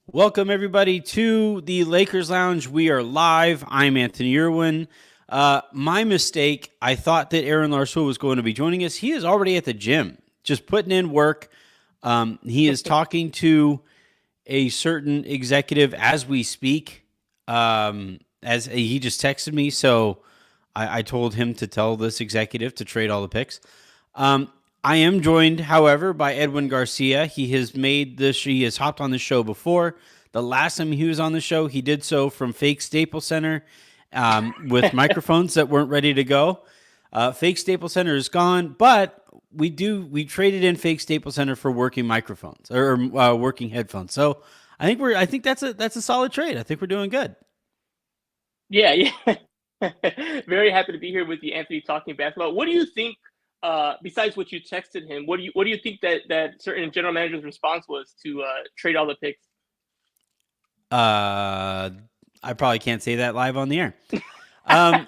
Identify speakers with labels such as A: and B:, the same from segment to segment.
A: Welcome, everybody, to the Lakers Lounge. We are live. I'm Anthony Irwin. My mistake. I thought that Aaron Larsoul was going to be joining us. He is already at the gym, just putting in work. He is talking to a certain executive as we speak. As he just texted me, so I told him to tell this executive to trade all the picks. I am joined, however, by Edwin Garcia. He has made this. He has hopped on the show before. The last time he was on the show, he did so from fake Staples Center with microphones that weren't ready to go. Fake Staples Center is gone, but we traded in fake Staples Center for working microphones or working headphones. So I think that's a solid trade. I think we're doing good.
B: Yeah, yeah. Very happy to be here with you, Anthony, talking basketball. What do you think, besides what you texted him, what do you think that certain general manager's response was to trade all the picks?
A: Uh, I probably can't say that live on the air. Um,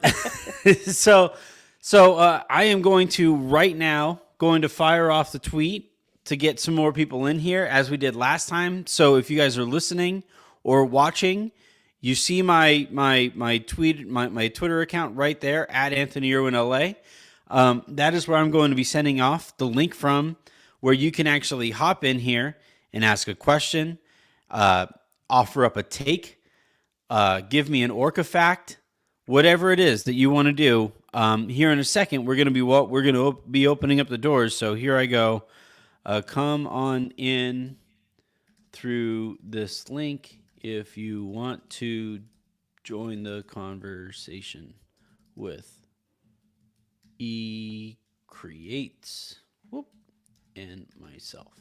A: so I am going to right now going to fire off the tweet to get some more people in here as we did last time. So if you guys are listening or watching, you see my tweet my Twitter account right there at Anthony Irwin LA. That is where I'm going to be sending off the link from, where you can actually hop in here and ask a question, uh, offer up a take, give me an Orca fact, whatever it is that you want to do. Here in a second, we're going to be opening up the doors. So here I go. Come on in through this link if you want to join the conversation with E Creates and myself.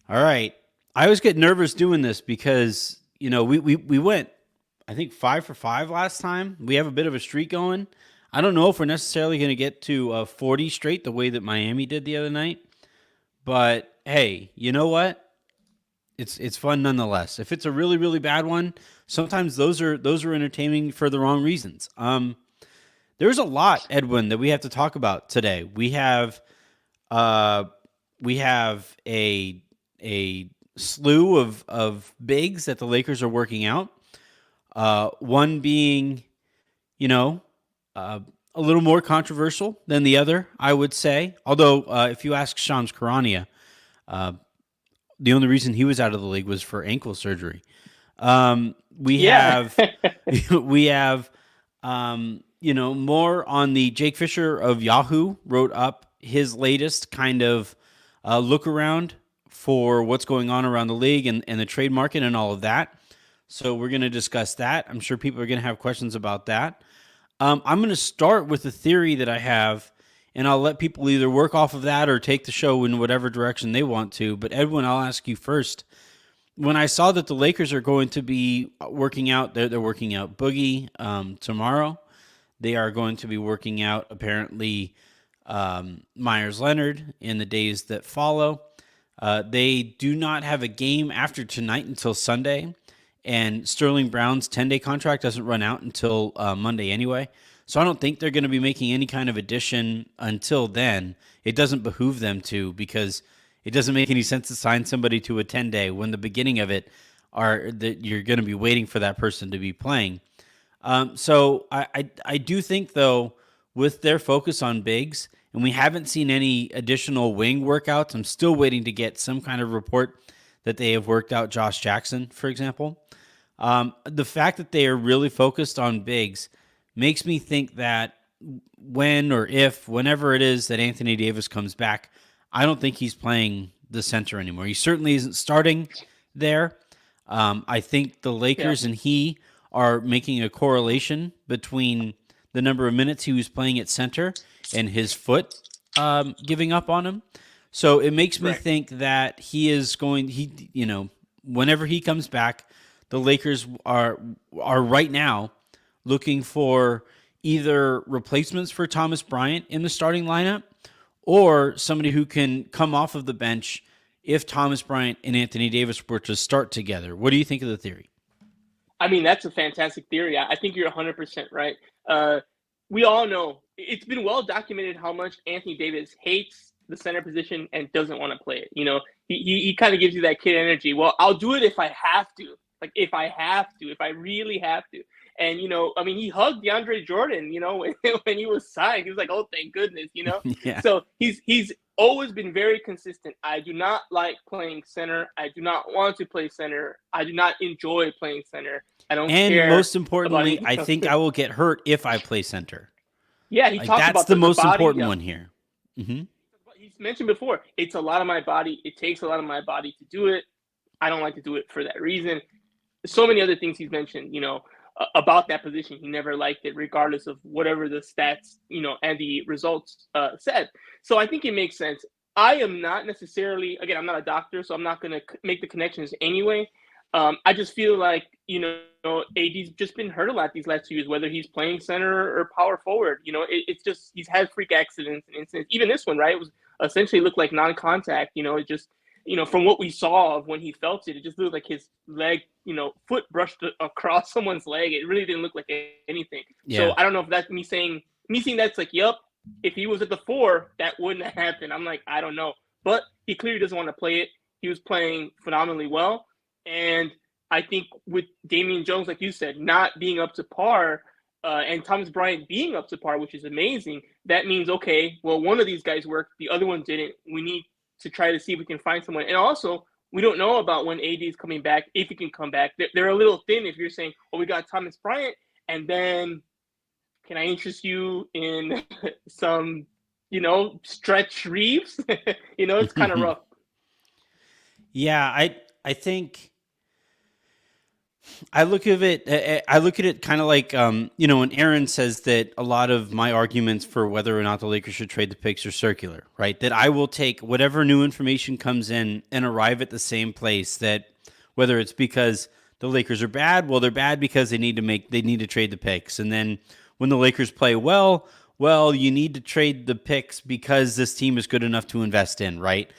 A: All right. I always get nervous doing this because, we went, I think, 5 for 5 last time. We have a bit of a streak going. I don't know if we're necessarily going to get to 40 straight the way that Miami did the other night. But hey, you know what? It's fun nonetheless. If it's a really really bad one, sometimes those are entertaining for the wrong reasons. There's a lot, Edwin, that we have to talk about today. Uh we have a slew of bigs that the Lakers are working out. One being, you know, uh, a little more controversial than the other, I would say. Although, if you ask Shams Charania, uh, the only reason he was out of the league was for ankle surgery. We
B: Yeah.
A: have we have more on the Jake Fisher of Yahoo wrote up his latest kind of look around for what's going on around the league and the trade market and all of that. So we're going to discuss that. I'm sure people are going to have questions about that. I'm going to start with the theory that I have, and I'll let people either work off of that or take the show in whatever direction they want to. But Edwin, I'll ask you first. When I saw that the Lakers are going to be working out, they're working out Boogie tomorrow. They are going to be working out apparently Myers Leonard in the days that follow. They do not have a game after tonight until Sunday, and Sterling Brown's 10-day contract doesn't run out until Monday anyway. So I don't think they're going to be making any kind of addition until then. It doesn't behoove them to, because it doesn't make any sense to sign somebody to a 10-day when the beginning of it are that you're going to be waiting for that person to be playing. So I do think, though, with their focus on bigs, and we haven't seen any additional wing workouts. I'm still waiting to get some kind of report that they have worked out Josh Jackson, for example. The fact that they are really focused on bigs makes me think that whenever it is that Anthony Davis comes back, I don't think he's playing the center anymore. He certainly isn't starting there. I think the
B: Yeah.
A: Lakers and he are making a correlation between the number of minutes he was playing at center and his foot giving up on him. So it makes me
B: Right.
A: think that whenever he comes back, the Lakers are right now looking for either replacements for Thomas Bryant in the starting lineup or somebody who can come off of the bench if Thomas Bryant and Anthony Davis were to start together. What do you think of the theory?
B: I mean, that's a fantastic theory. I think you're 100% right. We all know it's been well documented how much Anthony Davis hates the center position and doesn't want to play it. He kind of gives you that kid energy. Well, I'll do it if I have to. Like if I really have to. And I mean, he hugged DeAndre Jordan. When he was signed, he was like, "Oh, thank goodness."
A: Yeah.
B: So he's always been very consistent. I do not like playing center. I do not want to play center. I do not enjoy playing center. I don't care.
A: And most importantly, I think I will get hurt if I play center.
B: Yeah, he talked
A: that's
B: about
A: the most
B: body,
A: important one here. Mm-hmm.
B: He's mentioned before, it's a lot of my body. It takes a lot of my body to do it. I don't like to do it for that reason. So many other things he's mentioned, about that position. He never liked it, regardless of whatever the stats, and the results said. So I think it makes sense. I am not necessarily, again, I'm not a doctor, so I'm not going to make the connections anyway. I just feel like, AD's just been hurt a lot these last 2 years, whether he's playing center or power forward. It's just, he's had freak accidents and incidents. Even this one, right? It was essentially looked like non-contact. It just, from what we saw of when he felt it, it just looked like his leg, foot brushed across someone's leg. It really didn't look like anything. Yeah. So I don't know if that's me seeing that's like, yep, if he was at the 4, that wouldn't have happened. I'm like, I don't know. But he clearly doesn't want to play it. He was playing phenomenally well. And I think with Damian Jones, like you said, not being up to par, and Thomas Bryant being up to par, which is amazing, that means, okay, well, one of these guys worked, the other one didn't. We need to try to see if we can find someone. And also, we don't know about when AD is coming back, if he can come back. They're a little thin if you're saying, oh, we got Thomas Bryant, and then can I interest you in some, Stretch Reeves? It's kind of rough.
A: Yeah, I think I look at it kind of like, when Aaron says that a lot of my arguments for whether or not the Lakers should trade the picks are circular, right? That I will take whatever new information comes in and arrive at the same place, that whether it's because the Lakers are bad, well, they're bad because they need to trade the picks. And then when the Lakers play well, you need to trade the picks because this team is good enough to invest in, right?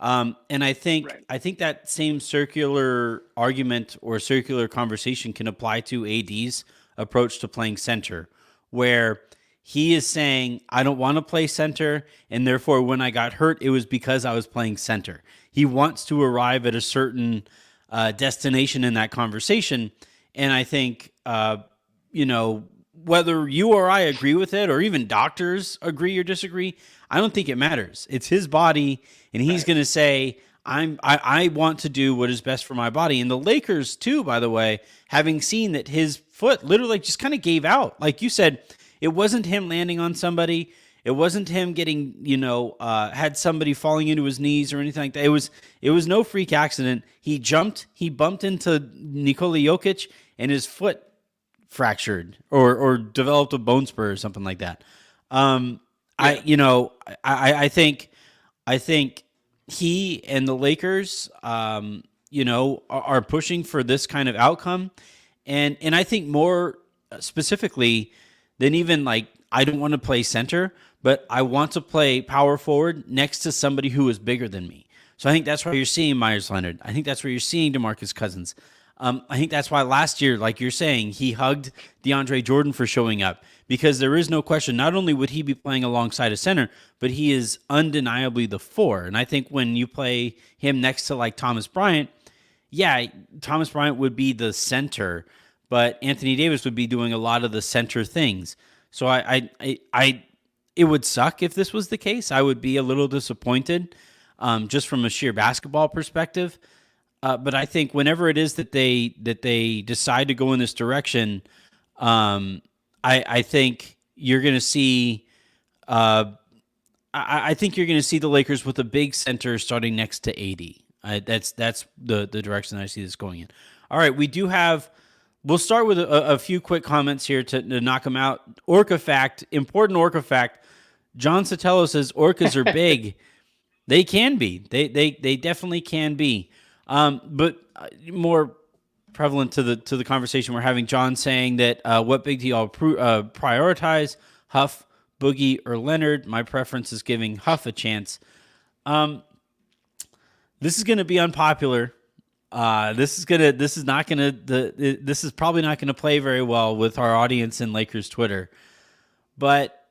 A: And I think that same circular argument or circular conversation can apply to AD's approach to playing center, where he is saying, I don't want to play center, and therefore when I got hurt, it was because I was playing center. He wants to arrive at a certain destination in that conversation, and I think, whether you or I agree with it, or even doctors agree or disagree, I don't think it matters. It's his body, and he's going to say, I want to do what is best for my body. And the Lakers, too, by the way, having seen that his foot literally just kind of gave out. Like you said, it wasn't him landing on somebody. It wasn't him getting, had somebody falling into his knees or anything like that. It was no freak accident. He jumped, he bumped into Nikola Jokic, and his foot fractured or developed a bone spur or something like that. I think he and the Lakers, are pushing for this kind of outcome, and I think more specifically than even like, I don't want to play center, but I want to play power forward next to somebody who is bigger than me. So I think that's why you're seeing Myers Leonard. I think that's where you're seeing DeMarcus Cousins. I think that's why last year, like you're saying, he hugged DeAndre Jordan for showing up, because there is no question, not only would he be playing alongside a center, but he is undeniably the 4. And I think when you play him next to like Thomas Bryant, yeah, Thomas Bryant would be the center, but Anthony Davis would be doing a lot of the center things. So it would suck if this was the case. I would be a little disappointed, just from a sheer basketball perspective. But I think whenever it is that they decide to go in this direction, I think you're going to see. I think you're going to see the Lakers with a big center starting next to AD. That's the direction that I see this going in. All right, we do have. We'll start with a few quick comments here to knock them out. Orca fact, important Orca fact. John Sotelo says orcas are big. They can be. They definitely can be. But more prevalent to the conversation we're having, John saying that what big do y'all prioritize, Huff, Boogie, or Leonard? My preference is giving Huff a chance. This is going to be unpopular. This is probably not gonna play very well with our audience in Lakers Twitter. But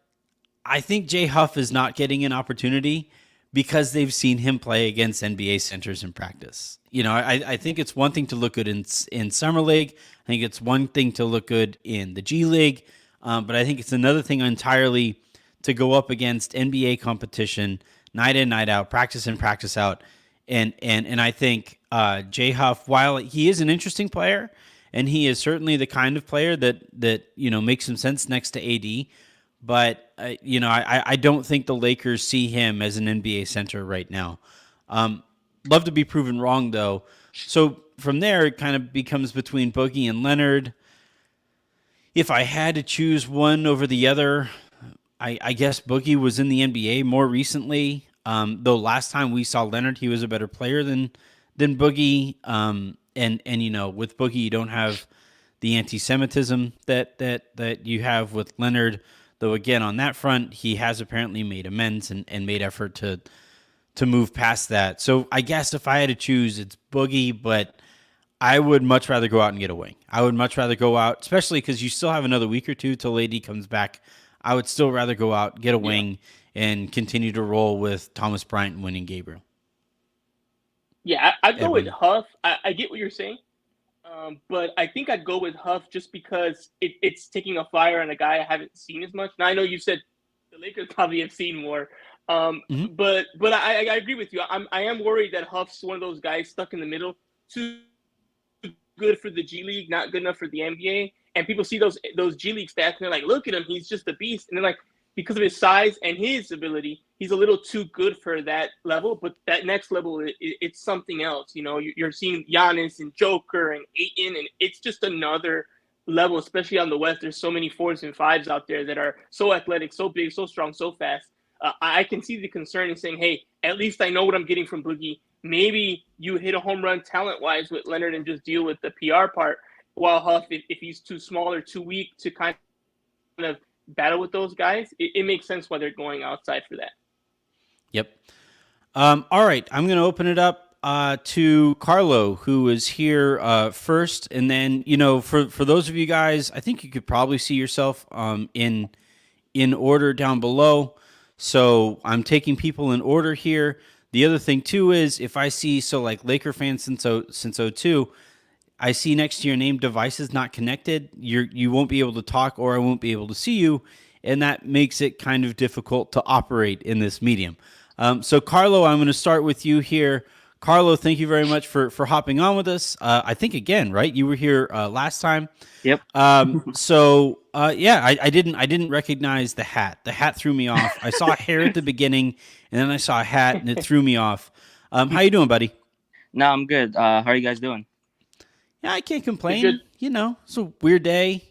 A: I think Jay Huff is not getting an opportunity because they've seen him play against NBA centers in practice. I think it's one thing to look good in summer league. I think it's one thing to look good in the G League, but I think it's another thing entirely to go up against NBA competition night in, night out, practice in, practice out, and I think Jay Huff, while he is an interesting player, and he is certainly the kind of player that makes some sense next to AD. But I don't think the Lakers see him as an NBA center right now. Love to be proven wrong though. So from there, it kind of becomes between Boogie and Leonard. If I had to choose one over the other, I guess Boogie was in the NBA more recently. Though last time we saw Leonard, he was a better player than Boogie. And with Boogie, you don't have the anti-Semitism that you have with Leonard. Though again, on that front, he has apparently made amends and made effort to move past that. So I guess if I had to choose, it's Boogie, but I would much rather go out and get a wing. I would much rather go out, especially because you still have another week or two till AD comes back. I would still rather go out, get a wing, and continue to roll with Thomas Bryant and Winning Gabriel.
B: Yeah, I'd go with
A: Edwin.
B: Huff. I get what you're saying, but I think I'd go with Huff just because it's taking a flyer on a guy I haven't seen as much. Now I know you said the Lakers probably have seen more,
A: Mm-hmm.
B: but I agree with you. I am worried that Huff's one of those guys stuck in the middle, too good for the G League, not good enough for the NBA. And people see those G League stats and they're like, look at him, he's just a beast. And they're like, because of his size and his ability, he's a little too good for that level. But that next level, it's something else. You're seeing Giannis and Joker and Ayton, and it's just another level, especially on the West. There's so many 4s and 5s out there that are so athletic, so big, so strong, so fast. I can see the concern in saying, hey, at least I know what I'm getting from Boogie. Maybe you hit a home run talent-wise with Leonard and just deal with the PR part, while Huff, if he's too small or too weak to kind of battle with those guys, it makes sense why they're going outside for that.
A: Yep. All right, I'm going to open it up to Carlo, who is here first, and then for those of you guys, I think you could probably see yourself in order down below. So I'm taking people in order here. The other thing too is if I see like Laker fans since 02, I see next to your name devices not connected. You won't be able to talk, or I won't be able to see you, and that makes it kind of difficult to operate in this medium. So Carlo, I'm going to start with you here. Carlo, thank you very much for hopping on with us. I think again, right? You were here last time.
C: Yep.
A: Yeah, I didn't recognize the hat. The hat threw me off. I saw hair at the beginning, and then I saw a hat, and it threw me off. How you doing, buddy?
C: No, I'm good. How are you guys doing?
A: Yeah, I can't complain. It's a weird day.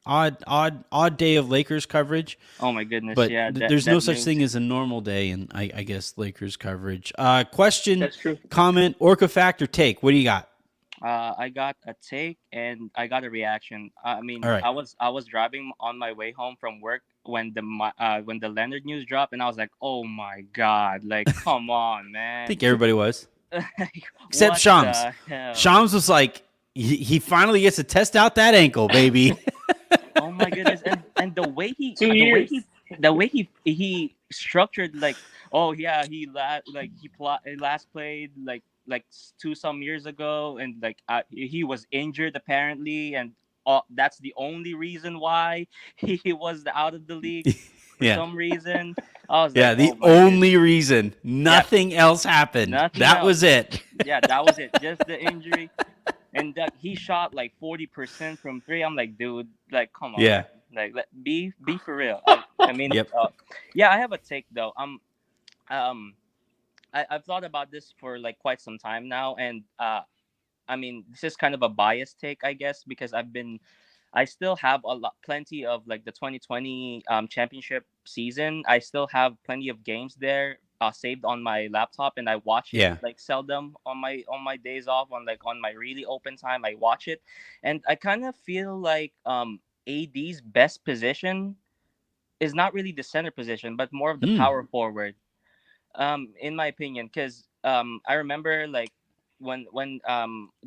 A: Odd day of Lakers coverage.
C: Oh my goodness!
A: But
C: Yeah,
A: there's no such thing as a normal day in, I guess, Lakers coverage. Question,
B: That's true.
A: comment, Orca fact, or take? What do you got?
C: I got a take and I got a reaction. I mean,
A: All right.
C: I was driving on my way home from work when the Leonard news dropped, and I was like, oh my god, like come on, man.
A: I think everybody was.
C: Like,
A: Except
C: what
A: Shams.
C: the hell?
A: Shams was like, he finally gets to test out that ankle, baby.
C: Oh my goodness! And the way he
B: 2 years.
C: the way he structured, like, oh yeah, he last played like 2 some years ago, and like he was injured apparently, and that's the only reason why he was out of the league for
A: Yeah.
C: some reason. I was
A: Yeah,
C: like,
A: the
C: oh my goodness.
A: only reason. Nothing else happened.
C: Nothing
A: That
C: else.
A: was it.
C: Yeah, that was it. Just the injury. And that he shot like 40% from three. I'm like, dude, like, come on.
A: Yeah.
C: Like, be for real. I mean,
A: Yep.
C: yeah, I have a take though. I've thought about this for like quite some time now, and I mean, this is kind of a biased take, I guess, because I still have plenty of like the 2020 championship season. I still have plenty of games there saved on my laptop, and I watch it
A: Yeah.
C: like seldom on my days off. On my really open time, I watch it, and I kind of feel like AD's best position is not really the center position, but more of the power forward. In my opinion, because I remember like when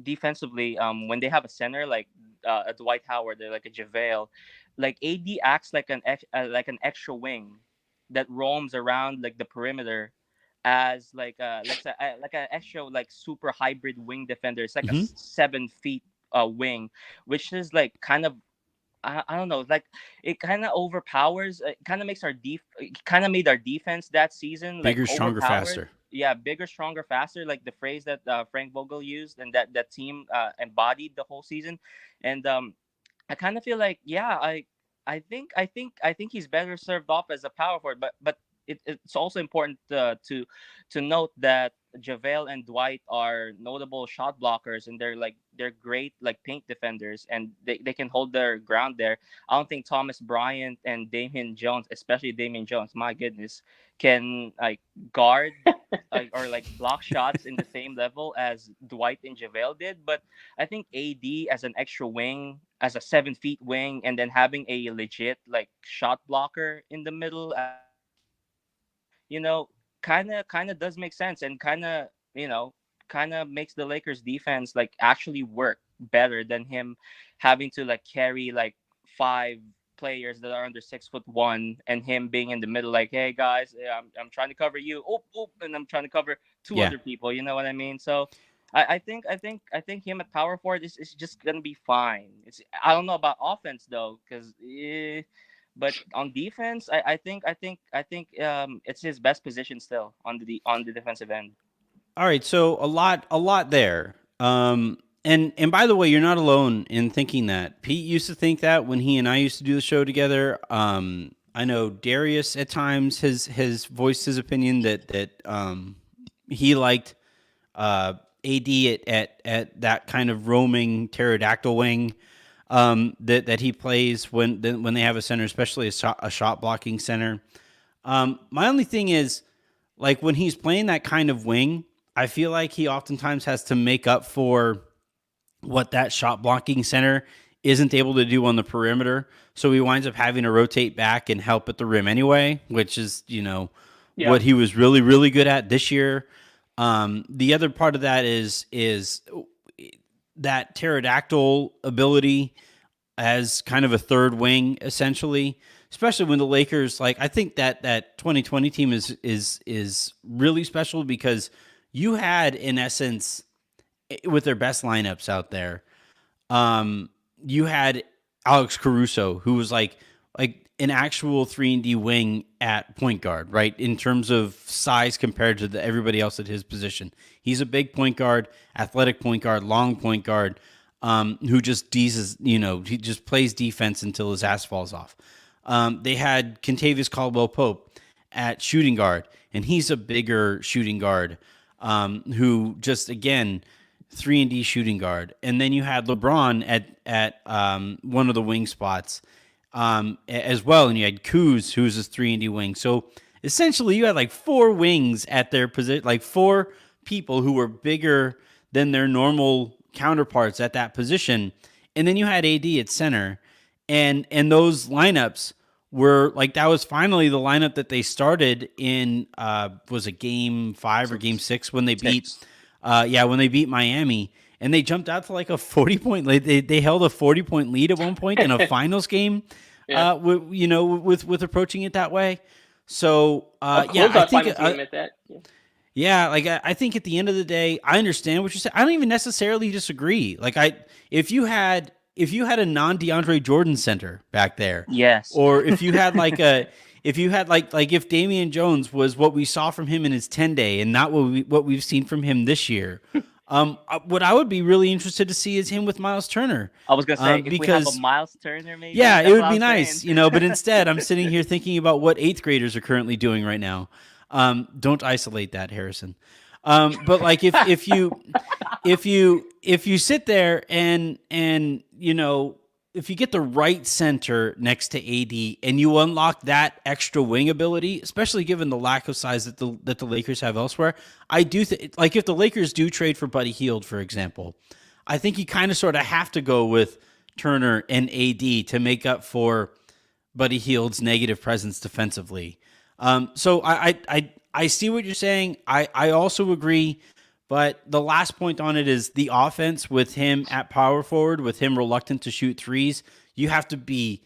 C: defensively when they have a center like a Dwight Howard or like a JaVale, like AD acts like an extra wing that roams around like the perimeter, as like an extra like super hybrid wing defender. It's like a
A: Hmm.
C: 7 feet wing, which is like kind of I don't know. It's like it kind of overpowers. It kind of makes it kind of made our defense that season like
A: Bigger, stronger,
C: overpowered.
A: faster.
C: Yeah, bigger, stronger, faster. Like the phrase that Frank Vogel used and that team embodied the whole season. And I kind of feel like yeah, I think he's better served off as a power forward. But it's also important to note that JaVale and Dwight are notable shot blockers, and they're great like paint defenders, and they can hold their ground there. I don't think Thomas Bryant and Damian Jones, especially Damian Jones, my goodness, can like guard or like block shots in the same level as Dwight and JaVale did. But I think AD as an extra wing, as a 7 feet wing, and then having a legit like shot blocker in the middle as a power forward, kind of does make sense, and kind of makes the Lakers defense like actually work better than him having to like carry like five players that are under 6'1" and him being in the middle like, hey guys, yeah, I'm trying to cover you, and I'm trying to cover two
A: Yeah.
C: other people, you know what I mean? So I think him at power forward is just gonna be fine. I don't know about offense though, because but on defense, I think it's his best position still on the defensive end.
A: All right, so a lot there. And by the way, you're not alone in thinking that. Pete used to think that when he and I used to do the show together. I know Darius at times has voiced his opinion that he liked AD at that kind of roaming pterodactyl wing that he plays when they have a center, especially a shot blocking center. My only thing is, like when he's playing that kind of wing, I feel like he oftentimes has to make up for what that shot blocking center isn't able to do on the perimeter. So he winds up having to rotate back and help at the rim anyway, which is,
B: Yeah.
A: what he was really, really good at this year. The other part of that is that pterodactyl ability as kind of a third wing, essentially, especially when the Lakers, like, I think that 2020 team is really special because you had, in essence, with their best lineups out there, you had Alex Caruso, who was like an actual 3-and-D wing at point guard, right? In terms of size compared to everybody else at his position. He's a big point guard, athletic point guard, long point guard, who just he just plays defense until his ass falls off. They had Kentavious Caldwell-Pope at shooting guard, and he's a bigger shooting guard, who just, again, 3-and-D shooting guard. And then you had LeBron at one of the wing spots as well, and you had Kuz, who's a 3-and-D wing. So essentially, you had like four wings at their position, like four people who were bigger than their normal counterparts at that position. And then you had AD at center, and those lineups were like, that was finally the lineup that they started in was it game 5 or game 6 when they beat when they beat Miami, and they jumped out to like a 40-point lead. They held a 40-point lead at one point in a finals game.
B: Yeah.
A: With approaching it that way. So
B: A
A: I
B: closeout
A: think
B: finals game at that. Yeah.
A: yeah, like I think at the end of the day, I understand what you're saying. I don't even necessarily disagree. Like if you had a non DeAndre Jordan center back there,
C: Yes.
A: or if you had like if Damian Jones was what we saw from him in his 10-day and not what we've seen from him this year, what I would be really interested to see is him with Miles Turner.
C: I was gonna say if we have
A: because
C: a Miles Turner, maybe.
A: yeah,
C: that's
A: it would
C: what
A: be
C: I'm
A: nice,
C: saying.
A: but instead I'm sitting here thinking about what 8th graders are currently doing right now. Don't isolate that, Harrison. But like if you sit there and if you get the right center next to AD and you unlock that extra wing ability, especially given the lack of size that the Lakers have elsewhere, I do think, like, if the Lakers do trade for Buddy Hield, for example, I think you kind of sort of have to go with Turner and AD to make up for Buddy Hield's negative presence defensively. So I see what you're saying. I also agree. But the last point on it is the offense with him at power forward, with him reluctant to shoot threes. You have to be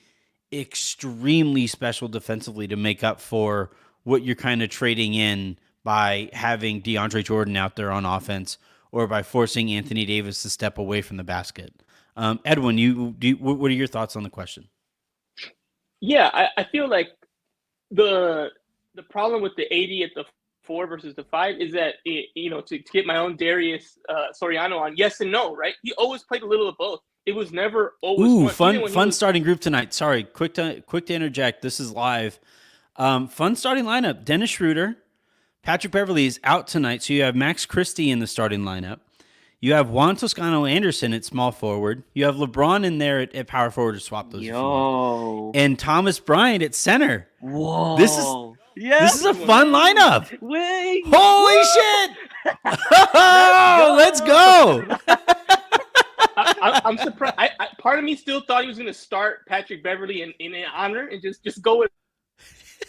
A: extremely special defensively to make up for what you're kind of trading in by having DeAndre Jordan out there on offense or by forcing Anthony Davis to step away from the basket. Edwin, what are your thoughts on the question?
B: Yeah, I feel like the problem with the AD at the 4 versus the 5 is that to get my own Darius Soriano on, yes and no, right? He always played a little of both. It was never always
A: fun starting group tonight. Sorry, quick to interject. This is live. Fun starting lineup. Dennis Schroeder, Patrick Beverley is out tonight, so you have Max Christie in the starting lineup. You have Juan Toscano Anderson at small forward. You have LeBron in there at power forward to swap those. And Thomas Bryant at center.
C: Whoa!
A: This is a fun lineup.
C: Wait!
A: Holy shit! Oh, let's go!
B: I'm surprised. Part of me still thought he was going to start Patrick Beverley in honor and just go with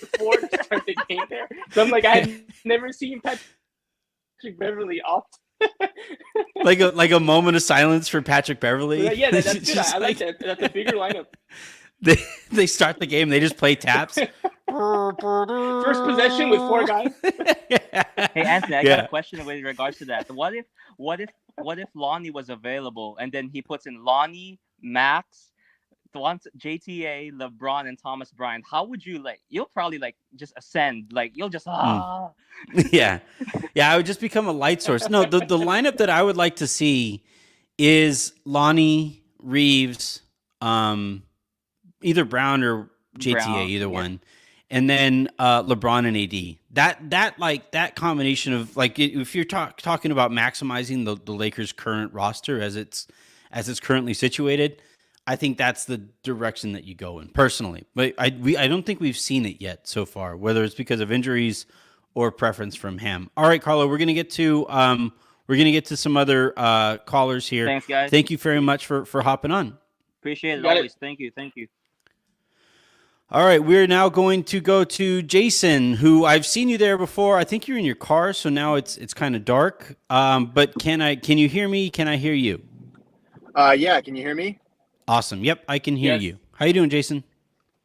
B: the 4 to start the game there. So I'm like, I had never seen Patrick Beverley off.
A: like a moment of silence for Patrick Beverley.
B: Yeah, that's good. I like that. That's a bigger lineup.
A: They start the game. They just play taps.
B: First possession with 4 guys.
C: Hey Anthony, I got a question with regards to that. What if Lonnie was available and then he puts in Lonnie, Max, JTA, LeBron, and Thomas Bryant? How would you you'll probably just ascend. You'll just
A: Yeah. I would just become a light source. No, the lineup that I would like to see is Lonnie, Reeves, either Brown or JTA, either one. And then LeBron and AD. That combination of if you're talking about maximizing the Lakers' current roster as it's currently situated, I think that's the direction that you go in personally. But I don't think we've seen it yet so far, whether it's because of injuries or preference from Ham. All right, Carlo, we're gonna get to some other callers here.
C: Thanks, guys.
A: Thank you very much for hopping on.
C: Appreciate it always. Thank you.
A: All right, we're now going to go to Jason, who I've seen you there before. I think you're in your car, so now it's kind of dark. But can you hear me? Can I hear you?
D: Yeah, can you hear me?
A: Awesome. Yep, I can hear you. How you doing, Jason?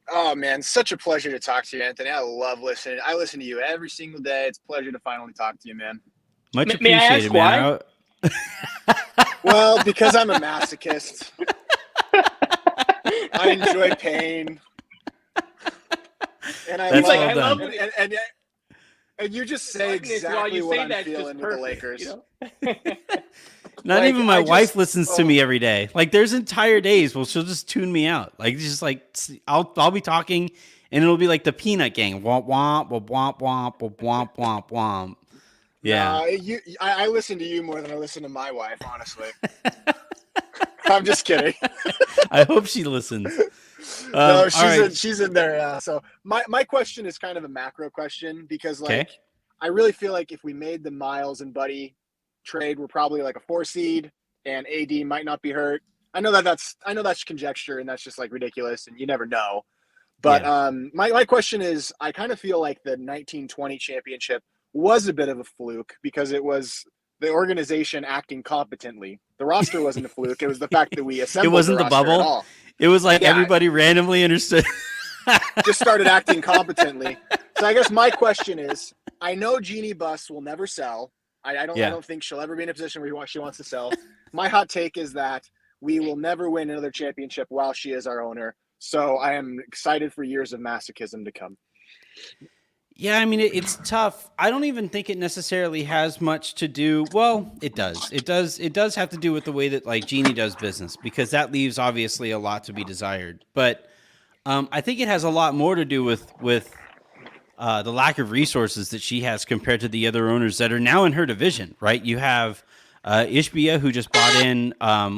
D: Oh man, such a pleasure to talk to you, Anthony. I love listening. I listen to you every single day. It's a pleasure to finally talk to you, man.
A: Much appreciated, man.
D: Well, because I'm a masochist. I enjoy pain. And I love it. And you just say exactly what I'm feeling with the Lakers.
A: Not even my wife listens to me every day. There's entire days where she'll just tune me out. I'll be talking and it'll be like the Peanut Gang. Womp womp womp womp womp womp womp womp. Yeah.
D: I listen to you more than I listen to my wife, honestly. I'm just kidding.
A: I hope she listens.
D: No, she's in there. So my question is kind of a macro question because I really feel like if we made the Miles and Buddy trade, we're probably a 4 seed and AD might not be hurt. I know that's conjecture and that's just ridiculous and you never know. But my question is, I kind of feel like the 1920 championship was a bit of a fluke because it was the organization acting competently. The roster wasn't a fluke. It was the fact that we assembled.
A: It wasn't the bubble. At all. It was everybody randomly understood.
D: Just started acting competently. So I guess my question is, I know Jeannie Buss will never sell. I don't think she'll ever be in a position where she wants to sell. My hot take is that we will never win another championship while she is our owner. So I am excited for years of masochism to come.
A: Yeah, I mean, it's tough. I don't even think it necessarily has much to do. Well, it does. It does have to do with the way that Jeannie does business, because that leaves obviously a lot to be desired. But I think it has a lot more to do with the lack of resources that she has compared to the other owners that are now in her division, right? You have Ishbia, who just bought in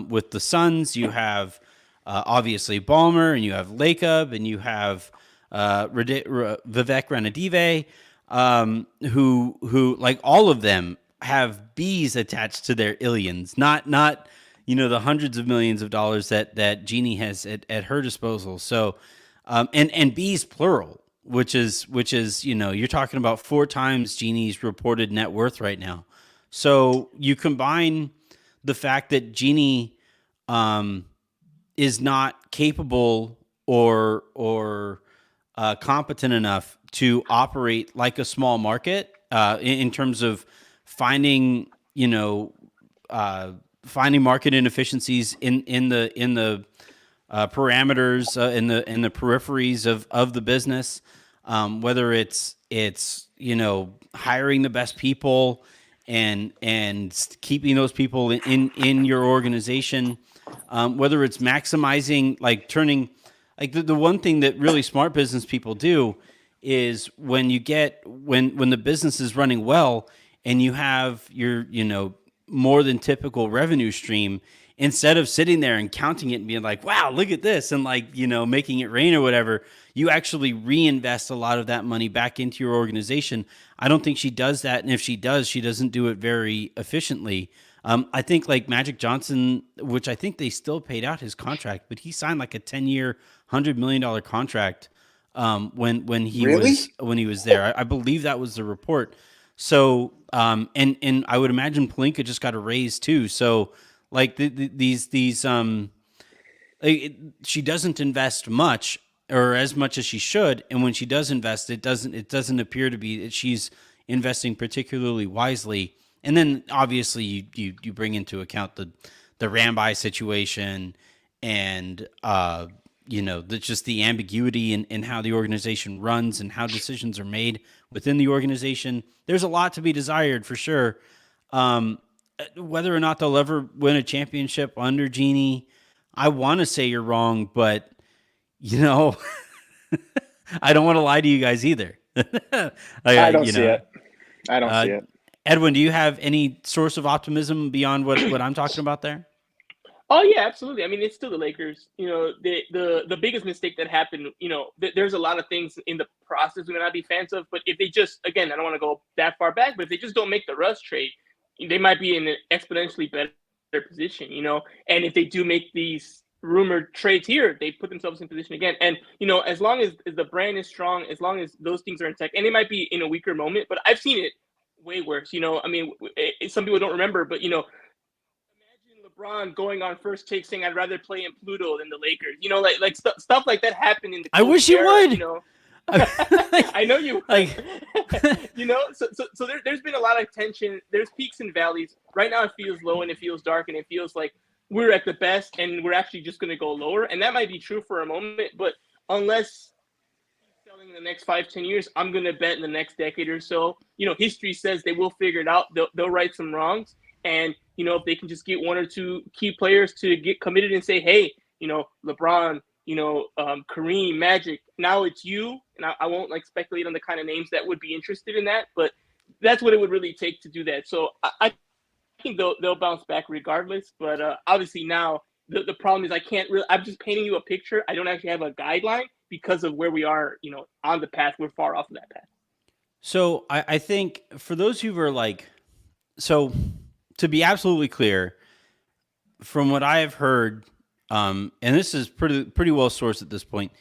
A: with the Suns. You have obviously Ballmer, and you have Lacob, and you have Vivek Ranadive, who all of them have bees attached to their illions, not the hundreds of millions of dollars that Jeannie has at her disposal. So and bees plural, which is you're talking about 4 times Jeannie's reported net worth right now. So you combine the fact that Jeannie is not capable or competent enough to operate like a small market in terms of finding, finding market inefficiencies in the parameters, in the peripheries of the business, whether it's hiring the best people and keeping those people in your organization, whether it's maximizing, like turning, like the one thing that really smart business people do is when the business is running well and you have your more than typical revenue stream, instead of sitting there and counting it and being like, wow, look at this, and making it rain or whatever, you actually reinvest a lot of that money back into your organization. I don't think she does that. And if she does, she doesn't do it very efficiently. I think like Magic Johnson, which I think they still paid out his contract, but he signed like a 10-year, $100 million contract when he was there. I believe that was the report. So, and I would imagine Pelinka just got a raise too. So like she doesn't invest much, or as much as she should. And when she does invest, it doesn't appear to be that she's investing particularly wisely. And then obviously you bring into account the Ramby situation and, just the ambiguity in how the organization runs and how decisions are made within the organization. There's a lot to be desired for sure. Whether or not they'll ever win a championship under Jeanie, I want to say you're wrong, but I don't want to lie to you guys either.
D: I don't see it. I don't see it.
A: Edwin, do you have any source of optimism beyond what I'm talking about there?
B: Oh yeah, absolutely. I mean, it's still the Lakers. The biggest mistake that happened. There's a lot of things in the process we may not be fans of, but if they just, again, I don't want to go that far back, but if they just don't make the Russ trade, they might be in an exponentially better position. And if they do make these rumored trades here, they put themselves in position again. And as long as the brand is strong, as long as those things are intact, and it might be in a weaker moment, but I've seen it way worse. I mean, some people don't remember, but imagine LeBron going on First Take saying, "I'd rather play in Pluto than the Lakers." Like stuff like that happened in the.
A: I wish you would.
B: I know you. So there's been a lot of tension. There's peaks and valleys. Right now, it feels low and it feels dark and it feels like we're at the best and we're actually just going to go lower. And that might be true for a moment, but unless selling in the next 5-10 years, I'm going to bet in the next decade or so, history says they will figure it out. They'll right some wrongs. And, if they can just get one or two key players to get committed and say, hey, LeBron, Kareem, Magic, now it's you. And I won't speculate on the kind of names that would be interested in that, but that's what it would really take to do that. So I think they'll bounce back regardless. But obviously now the problem is I'm just painting you a picture. I don't actually have a guideline because of where we are, on the path. We're far off of that path.
A: So I think for those who are so to be absolutely clear, from what I have heard, and this is pretty well sourced at this point,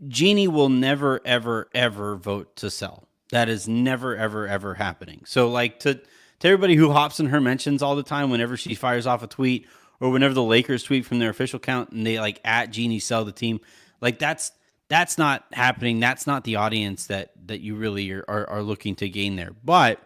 A: Jeanie will never, ever, ever vote to sell. That is never, ever, ever happening. So to everybody who hops in her mentions all the time, whenever she fires off a tweet or whenever the Lakers tweet from their official account and they at Jeanie sell the team, that's not happening. That's not the audience that you really are looking to gain there. But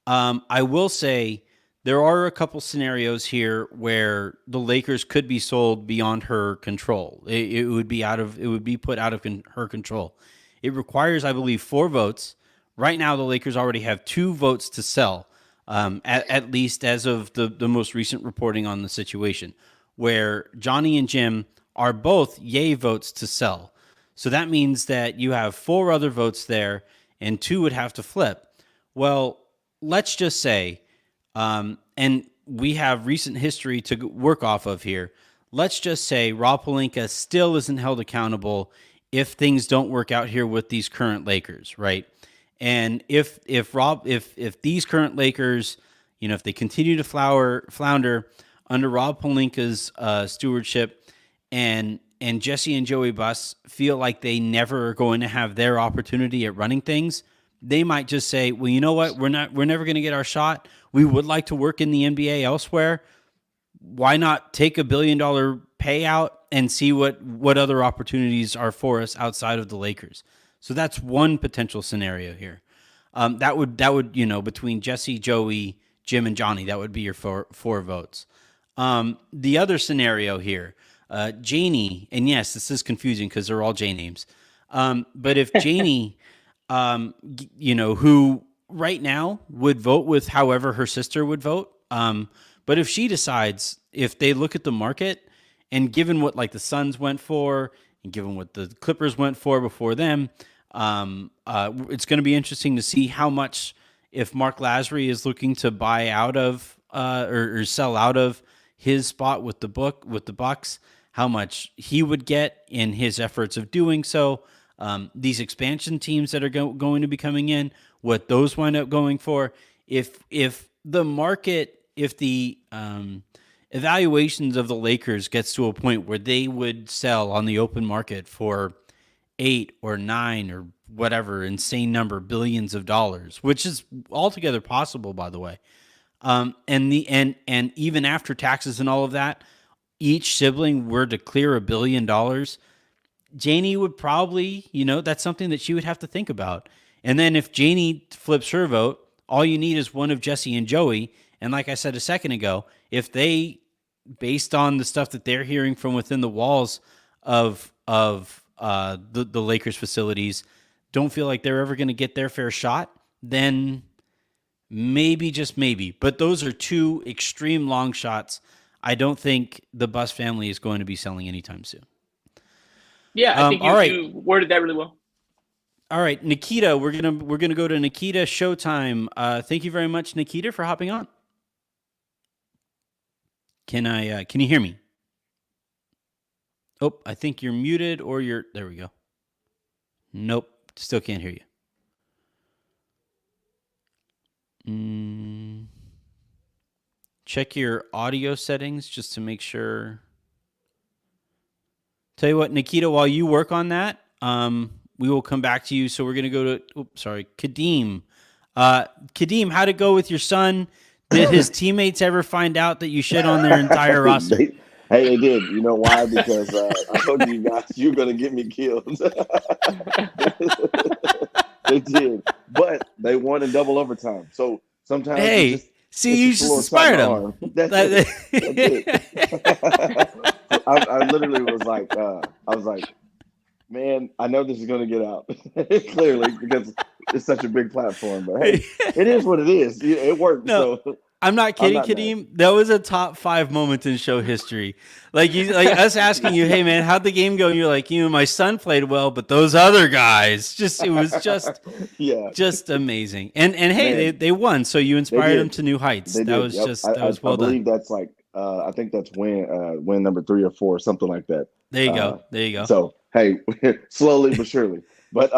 A: I will say there are a couple scenarios here where the Lakers could be sold beyond her control. It would be put out of her control. It requires, I believe, 4 votes. Right now, the Lakers already have 2 votes to sell, at least as of the most recent reporting on the situation, where Johnny and Jim are both yay votes to sell. So that means that you have 4 other votes there, and 2 would have to flip. Well, let's just say, and we have recent history to work off of here. Let's just say Rob Pelinka still isn't held accountable if things don't work out here with these current Lakers, right? And if these current Lakers, if they continue to flounder under Rob Pelinka's stewardship, and Jesse and Joey Buss feel like they never are going to have their opportunity at running things, they might just say, well, you know what? We're never going to get our shot. We would like to work in the NBA elsewhere. Why not take $1 billion payout and see what other opportunities are for us outside of the Lakers? So that's one potential scenario here. That would between Jesse, Joey, Jim, and Johnny, that would be your four votes. The other scenario here, Janie, and yes, this is confusing because they're all J names. But if Janie, who right now would vote with however her sister would vote, but if she decides, if they look at the market and given what like the Suns went for and given what the Clippers went for before them, it's going to be interesting to see how much, if Mark Lasry is looking to buy out of or sell out of his spot with the Bucks, how much he would get in his efforts of doing so. These expansion teams that are going to be coming in, what those wind up going for. If the market, if the evaluations of the Lakers gets to a point where they would sell on the open market for 8 or 9 or whatever insane number, billions of dollars, which is altogether possible, by the way. And even after taxes and all of that, each sibling were to clear $1 billion, Janie would probably, that's something that she would have to think about. And then if Janie flips her vote, all you need is one of Jesse and Joey. And like I said a second ago, if they, based on the stuff that they're hearing from within the walls of the Lakers facilities, don't feel like they're ever going to get their fair shot, then maybe, just maybe. But those are two extreme long shots. I don't think the Buss family is going to be selling anytime soon.
B: Yeah, I think you worded that really well.
A: All right, Nikita, we're gonna go to Nikita Showtime. Thank you very much, Nikita, for hopping on. Can you hear me? Oh, I think you're muted, or there we go. Nope, still can't hear you. Check your audio settings just to make sure. Tell you what, Nikita, while you work on that, we will come back to you. So we're going to go to, Kadeem. Kadeem, how'd it go with your son? Did his teammates ever find out that you shit on their entire roster?
E: They did. You know why? Because I told you guys you're going to get me killed. They did. But they won in double overtime. So sometimes
A: you just inspired them.
E: That's it. I literally was like, man, I know this is going to get out clearly because it's such a big platform. But hey, it is what it is. It worked.
A: No,
E: so
A: I'm not kidding, Kadeem. That was a top 5 moment in show history. Like us asking you, hey man, how'd the game go? And you're like, my son played well, but those other guys, it was just amazing. And hey, they won, so you inspired them to new heights. That was well done.
E: I believe that's like I think that's win number 3 or 4, something like that.
A: There you go.
E: So hey, slowly but surely. But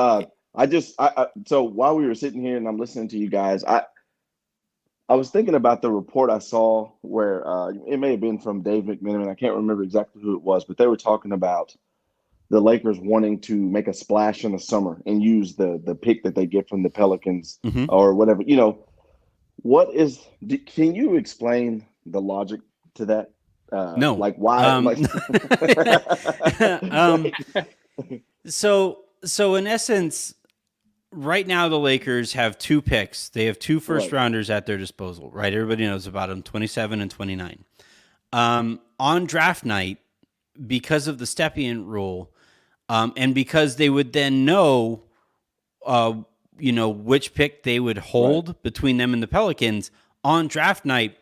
E: so while we were sitting here and I'm listening to you guys, I was thinking about the report I saw where it may have been from Dave McMenamin. I can't remember exactly who it was, but they were talking about the Lakers wanting to make a splash in the summer and use the pick that they get from the Pelicans or whatever. Can you explain the logic to that?
A: No.
E: Like why?
A: So in essence, right now the Lakers have 2 picks. They have 2 first rounders at their disposal, right? Everybody knows about them, 27 and 29. On draft night, because of the Stepien rule, and because they would then know, which pick they would hold between them and the Pelicans, on draft night,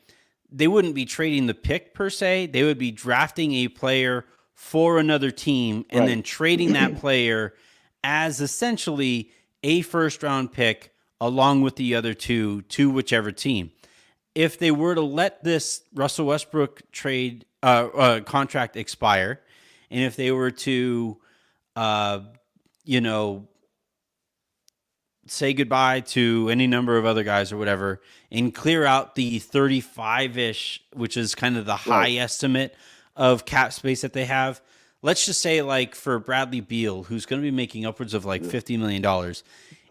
A: they wouldn't be trading the pick per se. They would be drafting a player for another team and then trading that player as essentially a first-round pick along with the other 2 to whichever team. If they were to let this Russell Westbrook trade contract expire, and if they were to, say goodbye to any number of other guys or whatever, and clear out the 35-ish, which is kind of the high estimate of cap space that they have. Let's just say, like, for Bradley Beal, who's going to be making upwards of like $50 million,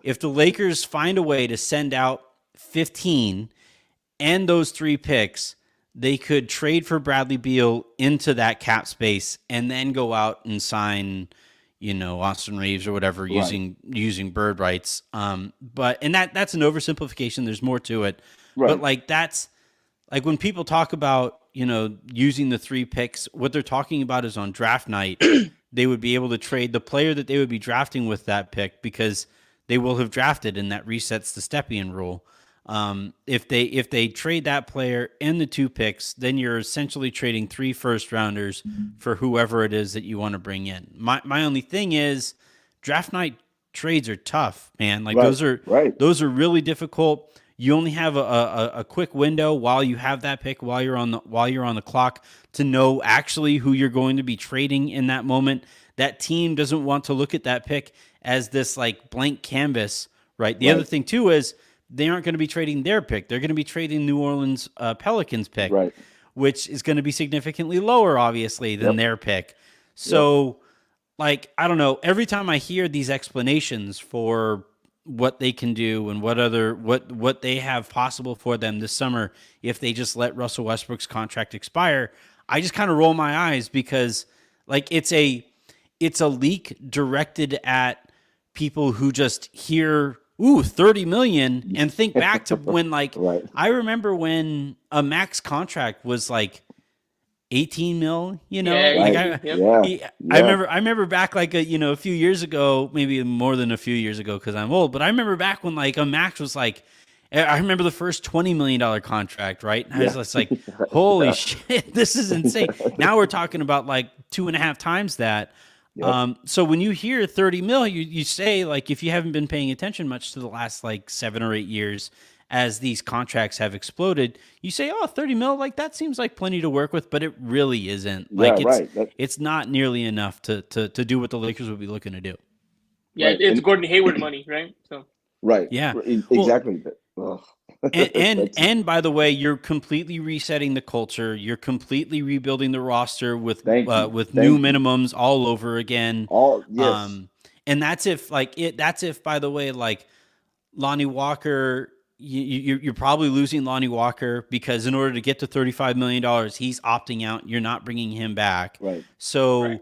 A: if the Lakers find a way to send out 15 and those 3 picks, they could trade for Bradley Beal into that cap space and then go out and sign, Austin Reeves or whatever using bird rights. But that's an oversimplification. There's more to it.
E: Right.
A: But like that's like when people talk about using the 3 picks, what they're talking about is on draft night they would be able to trade the player that they would be drafting with that pick because they will have drafted, and that resets the Stepien rule. If they trade that player and the 2 picks, then you're essentially trading 3 first rounders for whoever it is that you want to bring in. My only thing is draft night trades are tough, man. Like those are really difficult. You only have a quick window while you have that pick, while you're on the clock, to know actually who you're going to be trading in that moment. That team doesn't want to look at that pick as this like blank canvas, right? The other thing too is they aren't going to be trading their pick. They're going to be trading New Orleans Pelicans pick, which is going to be significantly lower, obviously, than their pick. So, like, I don't know. Every time I hear these explanations for what they can do and what they have possible for them this summer if they just let Russell Westbrook's contract expire, I just kind of roll my eyes because, like, it's a leak directed at people who just hear 30 million and think back to when I remember when a max contract was like 18 mil, I remember back like a few years ago, maybe more than a few years ago because I'm old, but I remember back when like a max was like, I remember the first $20 million contract, right? And I was just like, holy shit, this is insane. Now we're talking about like 2.5 times that. So when you hear 30 mil, you say, like, if you haven't been paying attention much to the last like 7 or 8 years as these contracts have exploded, you say, 30 mil, like that seems like plenty to work with, but it really isn't. Like it's not nearly enough to do what the Lakers would be looking to do.
B: Yeah, it's Gordon Hayward money, right? So
A: yeah,
E: exactly.
A: And by the way, you're completely resetting the culture. You're completely rebuilding the roster with new minimums all over again. And that's if by the way, like Lonnie Walker, you're probably losing Lonnie Walker because in order to get to $35 million, he's opting out. You're not bringing him back.
E: Right.
A: So.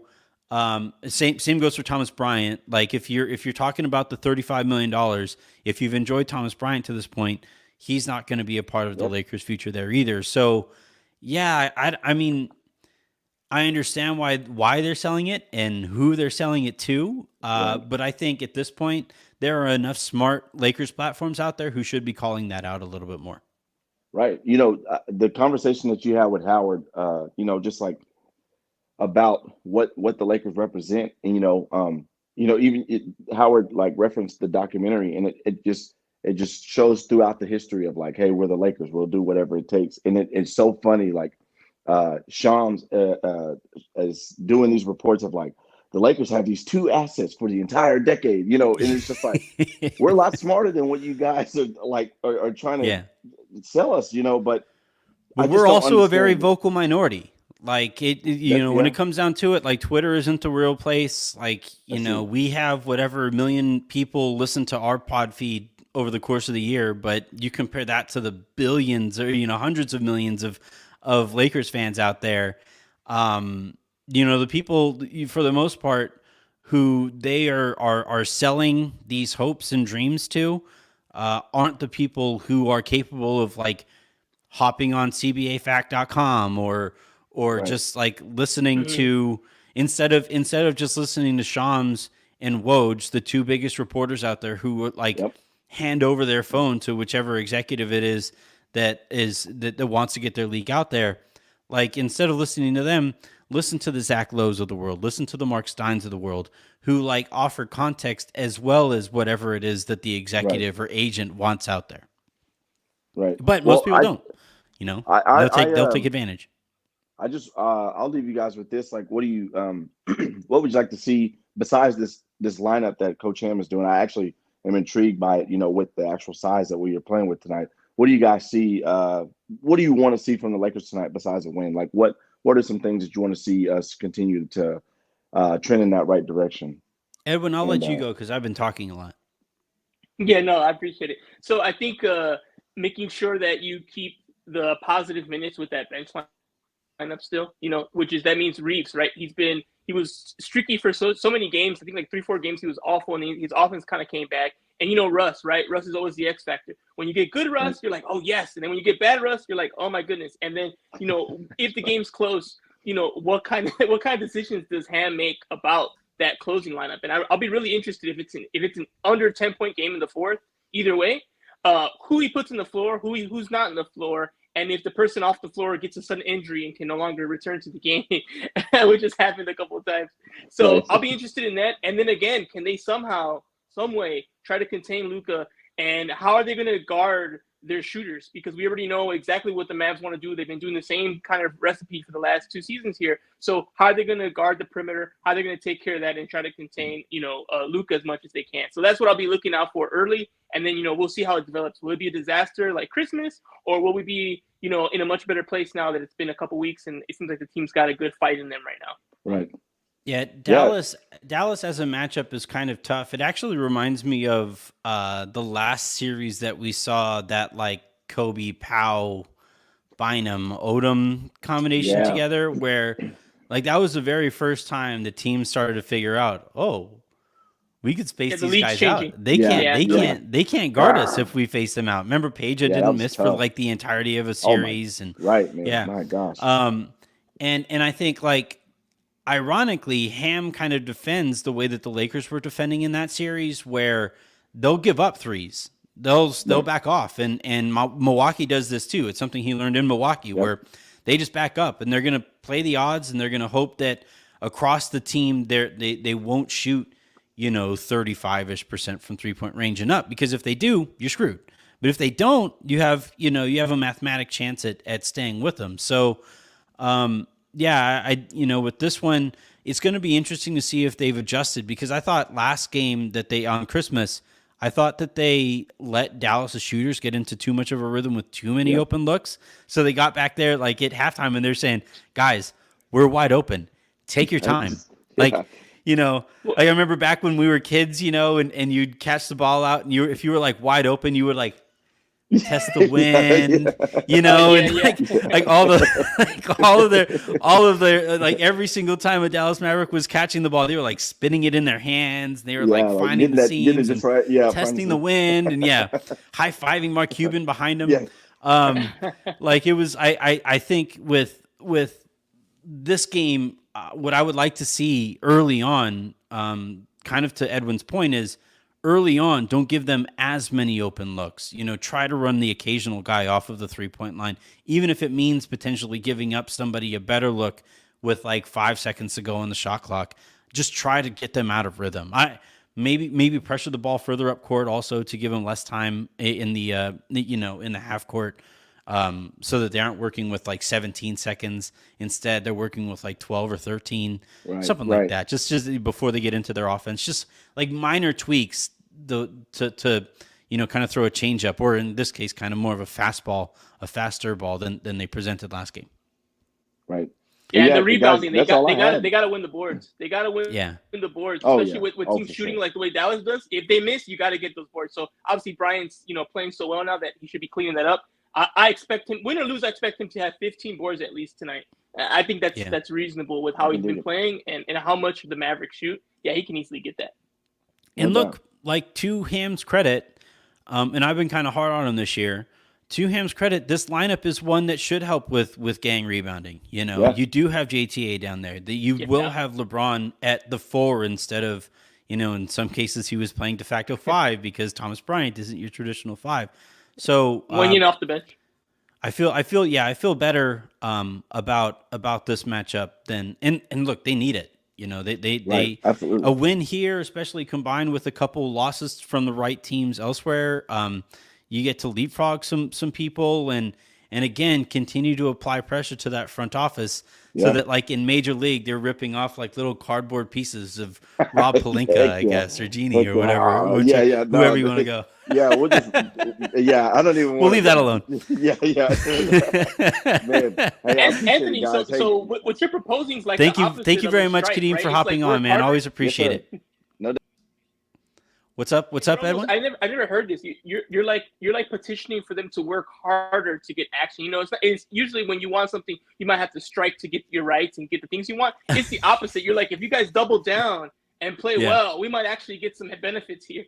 A: Same goes for Thomas Bryant. Like if you're talking about the $35 million, if you've enjoyed Thomas Bryant to this point, he's not going to be a part of the Lakers' future there either. So, yeah, I mean, I understand why they're selling it and who they're selling it to. But I think at this point, there are enough smart Lakers platforms out there who should be calling that out a little bit more.
E: Right. The conversation that you had with Howard, just like about what the Lakers represent, and Howard like referenced the documentary, and it just shows throughout the history of like, hey, we're the Lakers, we'll do whatever it takes, and it's so funny. Like Shams is doing these reports of like the Lakers have these 2 assets for the entire decade, and it's just like we're a lot smarter than what you guys are trying to sell us, but
A: we're also a very vocal minority. Like when it comes down to it, like Twitter isn't the real place. Like, we have whatever million people listen to our pod feed over the course of the year, but you compare that to the billions or, hundreds of millions of Lakers fans out there. The people, for the most part, who they are selling these hopes and dreams to, aren't the people who are capable of like hopping on CBAfact.com or just like listening to instead of just listening to Shams and Woj, the 2 biggest reporters out there who would like hand over their phone to whichever executive it is that wants to get their leak out there. Like instead of listening to them, listen to the Zach Lowe's of the world, listen to the Mark Steins of the world, who like offer context as well as whatever it is that the executive or agent wants out there.
E: Right.
A: But most people don't. They'll take advantage.
E: I just I'll leave you guys with this. Like, what do you what would you like to see besides this lineup that Coach Ham is doing? I actually am intrigued by it, with the actual size that we are playing with tonight. What do you guys see? What do you want to see from the Lakers tonight besides a win? Like, what are some things that you want to see us continue to trend in that right direction?
A: Edwin, I'll let you go because I've been talking a lot.
B: Yeah, no, I appreciate it. So I think making sure that you keep the positive minutes with that bench lineup still, that means Reeves, right? He's been he was streaky for so many games. I think like 3-4 games he was awful, and his offense kind of came back. And you know Russ, right? Russ is always the X factor. When you get good Russ, you're like, oh yes, and then when you get bad Russ, you're like, oh my goodness. And then if the game's close, what kind of decisions does Ham make about that closing lineup? And I'll be really interested if it's an under 10-point game in the fourth. Either way, who he puts in the floor, who's not in the floor, and if the person off the floor gets a sudden injury and can no longer return to the game, which has happened a couple of times. So I'll be interested in that. And then again, can they somehow, some way, try to contain Luka? And how are they going to guard their shooters? Because we already know exactly what the Mavs want to do. They've been doing the same kind of recipe for the last 2 seasons here. So how are they going to guard the perimeter? How are they going to take care of that and try to contain, Luka as much as they can? So that's what I'll be looking out for early. And then, we'll see how it develops. Will it be a disaster like Christmas, or will we be, in a much better place now that it's been a couple weeks and it seems like the team's got a good fight in them right now?
E: Right.
A: Yeah, Dallas as a matchup is kind of tough. It actually reminds me of the last series that we saw, that like Kobe Powell Bynum Odom combination together, where like that was the very first time the team started to figure out, we could space these guys out. They can't guard us if we face them out. Remember, Peja didn't miss for like the entirety of a series, man. Yeah,
E: my gosh.
A: And I think like, ironically, Ham kind of defends the way that the Lakers were defending in that series, where they'll give up threes. They'll back off. And Milwaukee does this too. It's something he learned in Milwaukee, where they just back up and they're going to play the odds, and they're going to hope that across the team they won't shoot, 35-ish% from 3-point range and up, because if they do, you're screwed. But if they don't, you have a mathematic chance at staying with them. So, with this one, it's going to be interesting to see if they've adjusted, because I thought last game that on Christmas, I thought that they let Dallas' shooters get into too much of a rhythm with too many open looks. So they got back there like at halftime and they're saying, guys, we're wide open. Take your time. I remember back when we were kids, and you'd catch the ball out, and if you were like wide open, you would like test the wind, like all of their like every single time a Dallas Maverick was catching the ball, they were like spinning it in their hands. They were like finding the seams and testing the wind, and high-fiving Mark Cuban behind him. Like it was, I think with this game, what I would like to see early on, kind of to Edwin's point, is early on, don't give them as many open looks. Try to run the occasional guy off of the 3-point line, even if it means potentially giving up somebody a better look with like 5 seconds to go on the shot clock. Just try to get them out of rhythm. Maybe pressure the ball further up court also to give them less time in the in the half court. So that they aren't working with like 17 seconds. Instead, they're working with like 12 or 13, something like that. Just before they get into their offense, just like minor tweaks to kind of throw a change up, or in this case, kind of more of a faster ball than they presented last game.
B: Right. Yeah, the rebounding, they got to win the boards. They got to win the boards, especially with teams shooting like the way Dallas does. If they miss, you got to get those boards. So obviously Bryant's playing so well now that he should be cleaning that up. I expect him, win or lose, I expect him to have 15 boards at least tonight. I think that's reasonable with how he's been playing and how much the Mavericks shoot. Yeah, he can easily get that.
A: And look, like to Ham's credit, and I've been kind of hard on him this year, to Ham's credit, this lineup is one that should help with gang rebounding. You do have JTA down there. You will have LeBron at the 4 instead of, in some cases he was playing de facto 5 because Thomas Bryant isn't your traditional 5. So
B: when off the bench,
A: I feel better about this matchup than and look, they need it. They a win here, especially combined with a couple losses from the right teams elsewhere. You get to leapfrog some people and again continue to apply pressure to that front office so that like in Major League they're ripping off like little cardboard pieces of Rob Pelinka, I guess, or Genie or whatever. Whoever you want to go.
E: Yeah, we'll just. Yeah, I don't even.
A: We'll leave that alone.
E: Yeah. Man, hey,
B: Anthony, so what you're proposing is like.
A: Thank you very much, Kadeem, for hopping on, man. Always appreciate it.
E: No.
A: What's up? What's up,
B: almost,
A: Edwin?
B: I never heard this. You're like petitioning for them to work harder to get action. You know, it's usually when you want something, you might have to strike to get your rights and get the things you want. It's the opposite. You're like, if you guys double down and play well, we might actually get some benefits here.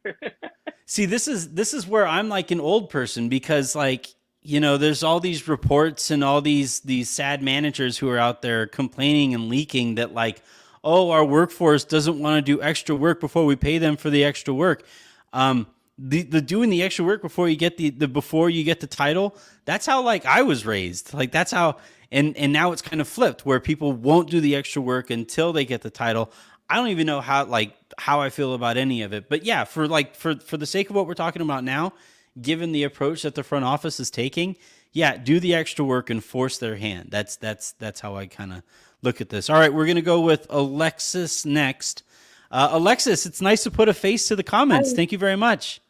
A: See, this is where I'm like an old person, because like, you know, there's all these reports and all these sad managers who are out there complaining and leaking that like, oh, our workforce doesn't want to do extra work before we pay them for the extra work. The doing the extra work before you get before you get the title, that's how like I was raised. Like that's how, and now it's kind of flipped where people won't do the extra work until they get the title. I don't even know how I feel about any of it. But yeah, for the sake of what we're talking about now, given the approach that the front office is taking, yeah, do the extra work and force their hand. That's how I kind of look at this. All right, we're going to go with Alexis next. Alexis, it's nice to put a face to the comments.
F: Hi.
A: Thank you very much.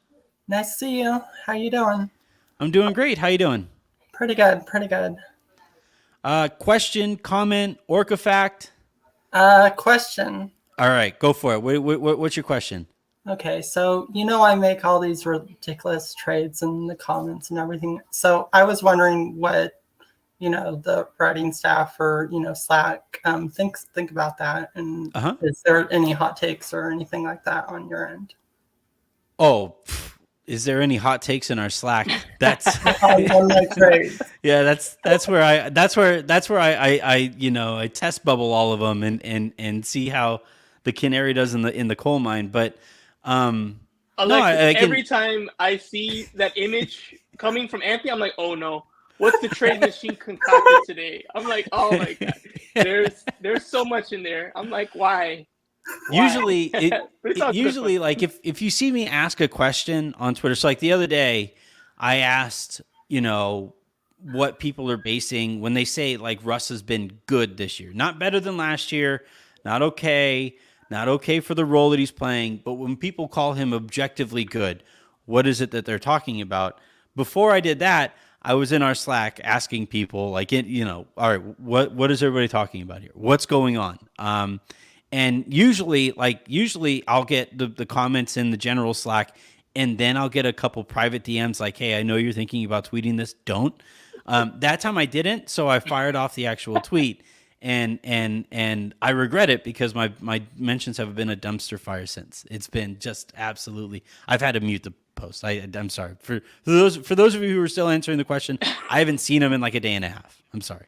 F: Nice to see you. How you doing?
A: I'm doing great. How you doing?
F: Pretty good, pretty good.
A: Question, comment, Orca fact?
F: Question.
A: All right, go for it. What's your question?
F: Okay, so you know I make all these ridiculous trades in the comments and everything. So I was wondering what, you know, the writing staff or, you know, Slack think about that. And is there any hot takes or anything like that on your end?
A: Oh, is there any hot takes in our Slack? That's
F: on my trades.
A: Yeah, that's where I you know, I test bubble all of them and see how the canary does in the coal mine. But
B: Alexis, every time I see that image coming from Anthony, I'm like, oh no, what's the trade machine concocted today? I'm like, oh my god, there's so much in there. I'm like, why?
A: Usually, usually like if you see me ask a question on Twitter, so like the other day, I asked, you know, what people are basing when they say like Russ has been good this year, not better than last year, not okay for the role that he's playing, but when people call him objectively good, what is it that they're talking about? Before I did that, I was in our Slack asking people like, you know, all right, what is everybody talking about here? What's going on? And usually I'll get the comments in the general Slack, and then I'll get a couple private DMs like, hey, I know you're thinking about tweeting this. Don't. That time I didn't, so I fired off the actual tweet, and I regret it because my mentions have been a dumpster fire since. It's been just absolutely. I've had to mute the post. I'm sorry for those of you who are still answering the question. I haven't seen them in like a day and a half. I'm sorry.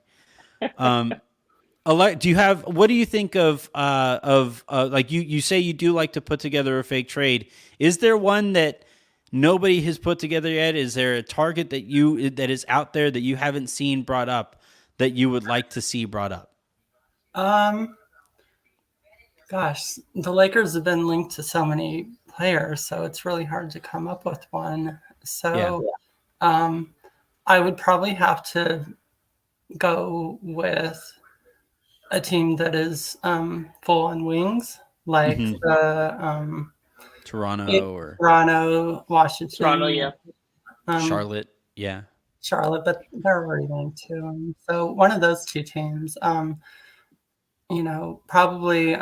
A: What do you think of like you say you do like to put together a fake trade? Is there one that nobody has put together yet? Is there a target that is out there that you haven't seen brought up that you would like to see brought up?
F: Gosh, the Lakers have been linked to so many players, so it's really hard to come up with one. So I would probably have to go with a team that is full on wings, like Toronto, Washington,
A: Charlotte,
F: but they're already linked to them. So one of those two teams, you know, probably,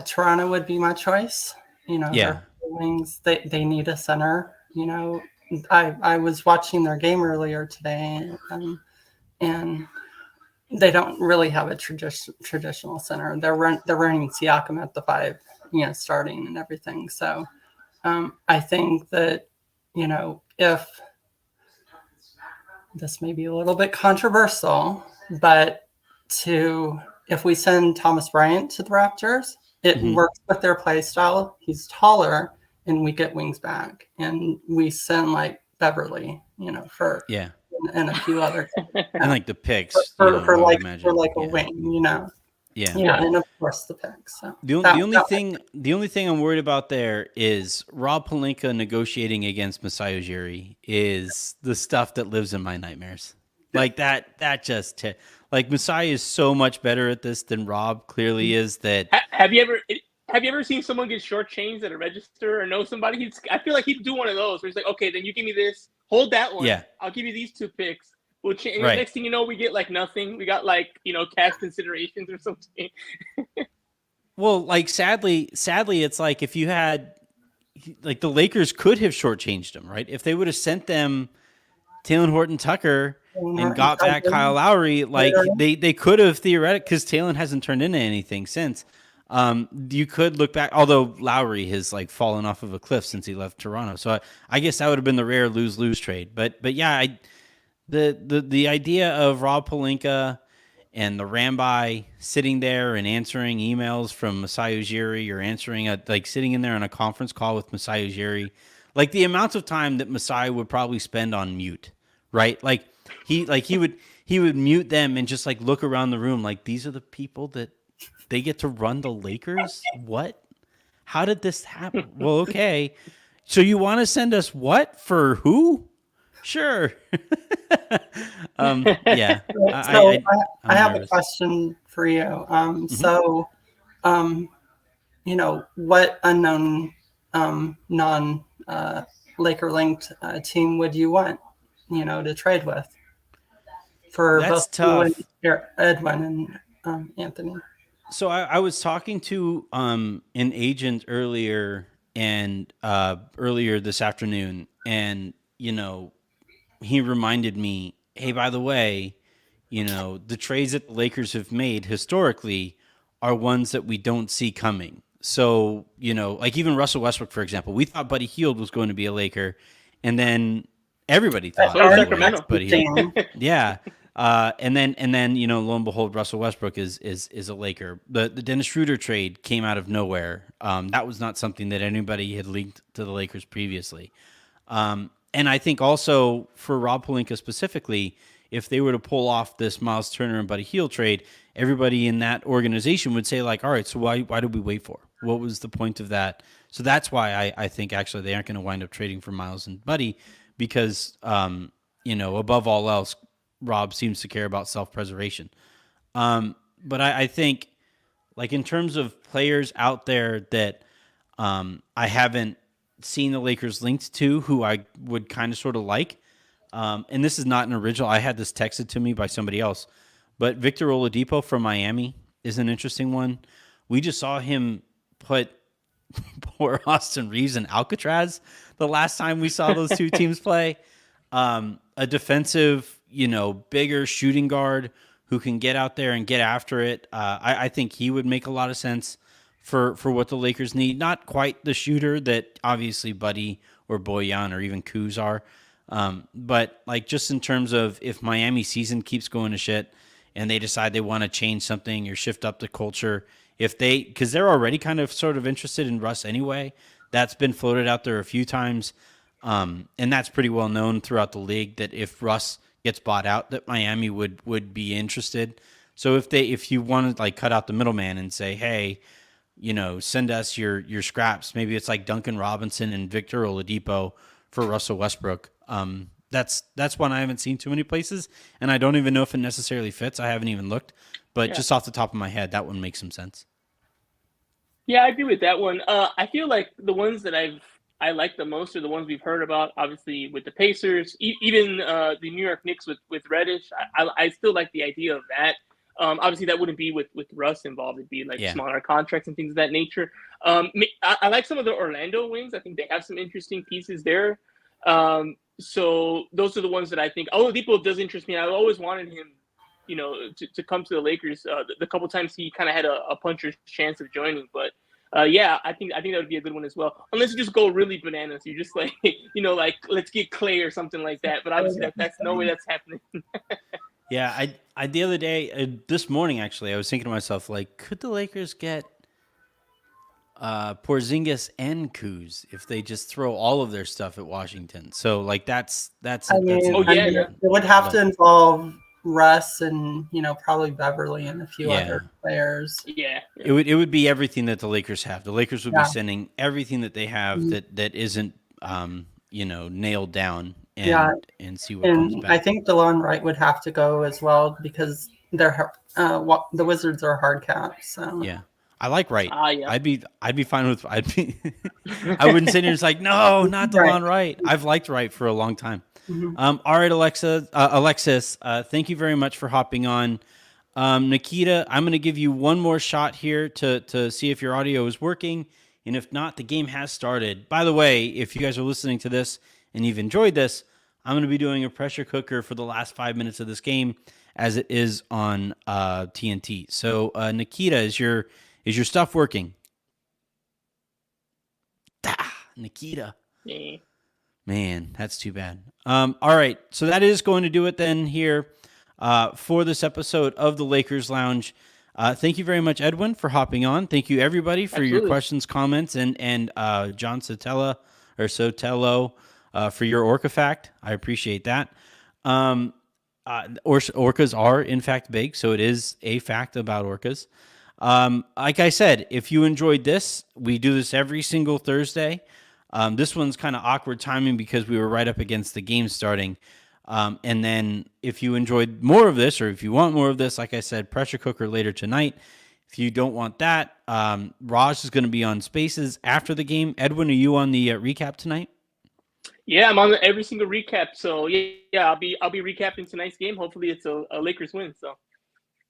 F: Toronto would be my choice. You know, wings. They need a center. You know, I was watching their game earlier today, and they don't really have a traditional center. They're running Siakam at the 5, you know, starting and everything. So I think that, you know, if this may be a little bit controversial, but if we send Thomas Bryant to the Raptors, it works with their play style. He's taller, and we get wings back, and we send like Beverly, you know, and a few other
A: and like the picks
F: for a wing, you know. And of course the picks. So
A: the only thing I'm worried about there is Rob Pelinka negotiating against Masai Ujiri is the stuff that lives in my nightmares. Like that just like Masai is so much better at this than Rob clearly is. That
B: have you ever seen someone get shortchanged at a register or know somebody? I feel like he'd do one of those where he's like, okay, then you give me this, hold that one. Yeah, I'll give you these 2 picks. We'll change. Right. Next thing you know, we get like nothing. We got like, you know, cash considerations or something.
A: Well, like sadly, it's like if you had like the Lakers could have shortchanged him, right? If they would have sent them Talen Horton-Tucker and got back Kyle Lowry, like they could have theoretically, because Talen hasn't turned into anything since. You could look back, although Lowry has like fallen off of a cliff since he left Toronto. So I guess that would have been the rare lose trade. But yeah, the idea of Rob Pelinka and the Ramby sitting there and answering emails from Masai Ujiri, or answering like sitting in there on a conference call with Masai Ujiri, like the amount of time that Masai would probably spend on mute, right? Like he would mute them and just like look around the room like, these are the people that they get to run the Lakers? What? How did this happen? Well, okay. So you want to send us what? For who? Sure. Yeah.
F: So I have a question for you. So, you know, what unknown non-Laker linked team would you want, you know, to trade with? For
A: That's
F: both
A: tough.
F: you and Edwin and Anthony.
A: So I was talking to an agent earlier this afternoon, and you know, he reminded me, hey, by the way, you know, the trades that the Lakers have made historically are ones that we don't see coming. So, you know, like even Russell Westbrook, for example, we thought Buddy Hield was going to be a Laker, and then everybody thought Buddy Hield. Yeah. And then, you know, lo and behold, Russell Westbrook is a Laker. The Dennis Schroeder trade came out of nowhere. That was not something that anybody had linked to the Lakers previously. And I think also for Rob Pelinka specifically, if they were to pull off this Miles Turner and Buddy Hield trade, everybody in that organization would say like, all right, so why did we wait for? What was the point of that? So that's why I think actually they aren't going to wind up trading for Miles and Buddy, because, you know, above all else, Rob seems to care about self-preservation. But I think, like, in terms of players out there that I haven't seen the Lakers linked to, who I would kind of sort of like, and this is not an original, I had this texted to me by somebody else, but Victor Oladipo from Miami is an interesting one. We just saw him put poor Austin Reeves in Alcatraz the last time we saw those two teams play. A defensive, you know, bigger shooting guard who can get out there and get after it. I think he would make a lot of sense for what the Lakers need. Not quite the shooter that obviously Buddy or Bojan or even Kuz are. But like just in terms of if Miami season keeps going to shit and they decide they want to change something or shift up the culture, because they're already kind of sort of interested in Russ anyway. That's been floated out there a few times. And that's pretty well known throughout the league that if Russ gets bought out, that Miami would be interested. So if you want to like cut out the middleman and say, hey, you know, send us your scraps. Maybe it's like Duncan Robinson and Victor Oladipo for Russell Westbrook. That's one I haven't seen too many places, and I don't even know if it necessarily fits. I haven't even looked, but just off the top of my head, that one makes some sense.
B: Yeah, I agree with that one. I feel like the ones that I like the most are the ones we've heard about, obviously with the Pacers, even the New York Knicks with Reddish. I still like the idea of that. Obviously, that wouldn't be with Russ involved. It'd be like smaller contracts and things of that nature. I like some of the Orlando Wings. I think they have some interesting pieces there. So those are the ones that I think. Oladipo does interest me. I always wanted him, you know, to come to the Lakers. The couple times he kind of had a puncher's chance of joining, but yeah, I think that would be a good one as well. Unless you just go really bananas, you just like, you know, like let's get Clay or something like that. But obviously that's no way that's happening.
A: Yeah, I the other day, this morning actually, I was thinking to myself like, could the Lakers get Porzingis and Kuz if they just throw all of their stuff at Washington? So like that's
F: I mean, it would have to involve Russ and, you know, probably Beverly and a few other players.
B: Yeah.
A: It would be everything that the Lakers have. The Lakers would be sending everything that they have that isn't you know, nailed down and see what comes back.
F: I think DeLon Wright would have to go as well because they're the Wizards are hard caps. So
A: yeah. I like Wright.
B: Yeah.
A: I'd be fine with I wouldn't sit here and it's like, no, not DeLon Wright. I've liked Wright for a long time. Mm-hmm. All right, Alexis, thank you very much for hopping on. Nikita, I'm going to give you one more shot here to see if your audio is working. And if not, the game has started. By the way, if you guys are listening to this and you've enjoyed this, I'm going to be doing a pressure cooker for the last 5 minutes of this game as it is on TNT. So, Nikita, is your stuff working? Nikita.
B: Yeah.
A: Man, that's too bad. All right, so that is going to do it then here for this episode of the Lakers Lounge. Thank you very much, Edwin, for hopping on. Thank you, everybody, for your questions, comments, and John Sotelo for your Orca fact. I appreciate that. Orcas are, in fact, big, so it is a fact about orcas. Like I said, if you enjoyed this, we do this every single Thursday. This one's kind of awkward timing because we were right up against the game starting. And then if you enjoyed more of this, or if you want more of this, like I said, pressure cooker later tonight. If you don't want that, Raj is going to be on Spaces after the game. Edwin, are you on the recap tonight?
B: Yeah, I'm on every single recap. So yeah, I'll be recapping tonight's game. Hopefully, it's a Lakers win. So.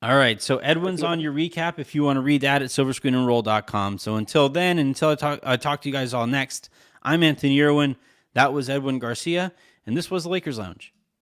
A: All right, so Edwin's on your recap if you want to read that at silverscreenandroll.com. So until then, until I talk to you guys all next, I'm Anthony Irwin. That was Edwin Garcia, and this was the Lakers Lounge.